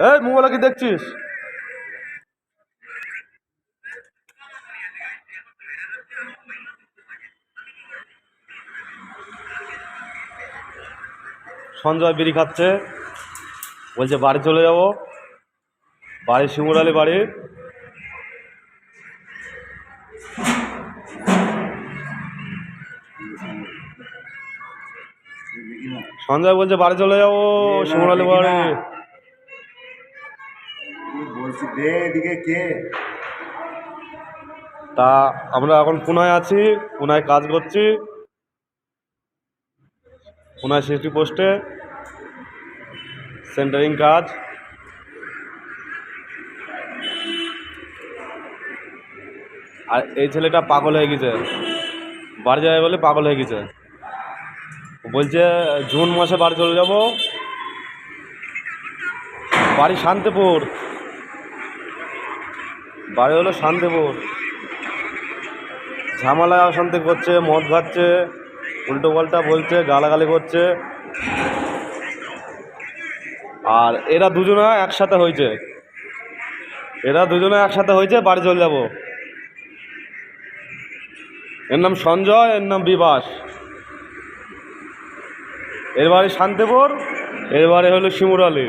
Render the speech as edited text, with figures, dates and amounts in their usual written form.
এই মোবাইলে কি দেখছিস? সঞ্জয় বিড়ি খাচ্ছে, বলছে বাড়ি চলে যাব। বাড়ি শিমুরালি বাড়ি। সঞ্জয় বলছে বাড়ি চলে যাব, শিমুরালি বাড়ি। তা আমরা এখন পুনায় আছি, পুনায় কাজ করছি, পুনায় 60 পোস্টে সেন্টারিং কাজ। আর এই ছেলেটা পাগল হয়ে গেছে, বাড়ি যাবে বলে পাগল হয়ে গেছে। বলছে জুন মাসে বাড়ি চলে যাব। বাড়ি শান্তিপুর, বাড়ি হলো শান্তিপুর। ঝামেলায় অশান্তি করছে, মদ খাচ্ছে, উল্টো পাল্টা বলছে, গালাগালি করছে। আর এরা দুজনে একসাথে হয়েছে, বাড়ি চলে যাব। এর নাম সঞ্জয়, এর নাম বিবাস। এর বাড়ি শান্তিপুর, এর বাড়ি হলো শিমুরালি।